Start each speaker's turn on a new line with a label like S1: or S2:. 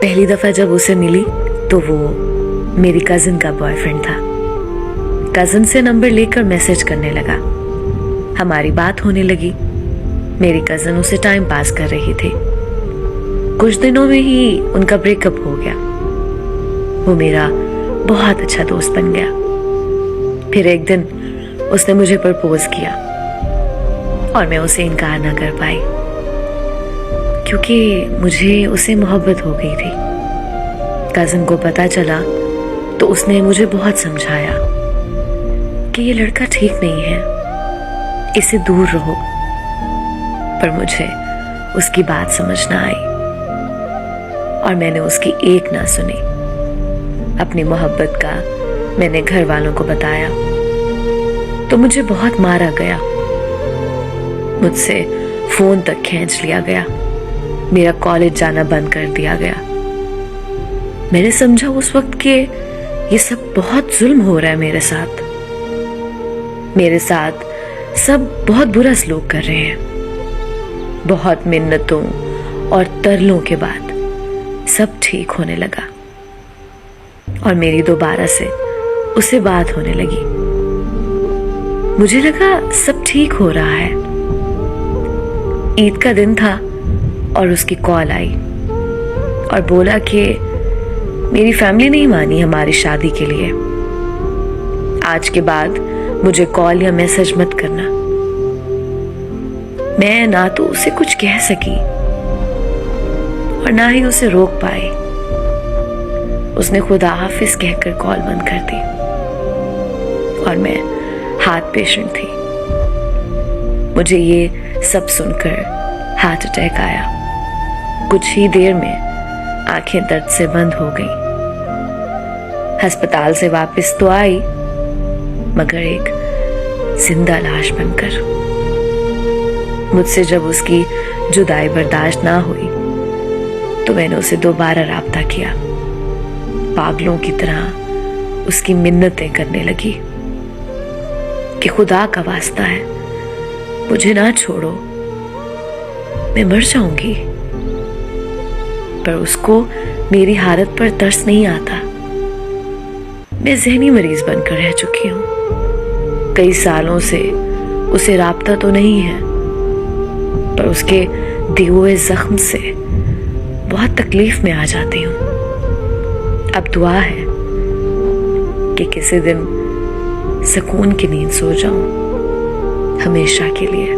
S1: पहली दफा जब उसे मिली तो वो मेरी कजिन का बॉयफ्रेंड था। कजिन से नंबर लेकर मैसेज करने लगा। हमारी बात होने लगी। मेरी कजिन उसे टाइम पास कर रही थी। कुछ दिनों में ही उनका ब्रेकअप हो गया। वो मेरा बहुत अच्छा दोस्त बन गया। फिर एक दिन उसने मुझे प्रपोज किया और मैं उसे इनकार ना कर पाई, क्योंकि मुझे उसे मोहब्बत हो गई थी। कजिन को पता चला तो उसने मुझे बहुत समझाया कि ये लड़का ठीक नहीं है, इससे दूर रहो। पर मुझे उसकी बात समझ ना आई और मैंने उसकी एक ना सुनी। अपनी मोहब्बत का मैंने घर वालों को बताया तो मुझे बहुत मारा गया। मुझसे फोन तक खींच लिया गया। मेरा कॉलेज जाना बंद कर दिया गया। मैंने समझा उस वक्त कि ये सब बहुत जुल्म हो रहा है मेरे साथ। मेरे साथ सब बहुत बुरा सलूक कर रहे हैं। बहुत मिन्नतों और तरलों के बाद सब ठीक होने लगा और मेरी दोबारा से उससे बात होने लगी। मुझे लगा सब ठीक हो रहा है। ईद का दिन था और उसकी कॉल आई और बोला कि मेरी फैमिली नहीं मानी हमारी शादी के लिए। आज के बाद मुझे कॉल या मैसेज मत करना। मैं ना तो उसे कुछ कह सकी और ना ही उसे रोक पाई। उसने खुदा हाफिज कहकर कॉल बंद कर दी और मैं हार्ट पेशेंट थी। मुझे ये सब सुनकर हार्ट अटैक आया। कुछ ही देर में आंखें दर्द से बंद हो गईं। अस्पताल से वापस तो आई, मगर एक जिंदा लाश बनकर। मुझसे जब उसकी जुदाई बर्दाश्त ना हुई तो मैंने उसे दोबारा राब्ता किया। पागलों की तरह उसकी मिन्नतें करने लगी कि खुदा का वास्ता है, मुझे ना छोड़ो, मैं मर जाऊंगी। पर उसको मेरी हालत पर तरस नहीं आता। मैं ज़हनी मरीज बनकर रह चुकी हूं। कई सालों से उसे राब्ता तो नहीं है, पर उसके दिए हुए जख्म से बहुत तकलीफ में आ जाती हूँ। अब दुआ है कि किसी दिन सुकून की नींद सो जाऊं, हमेशा के लिए।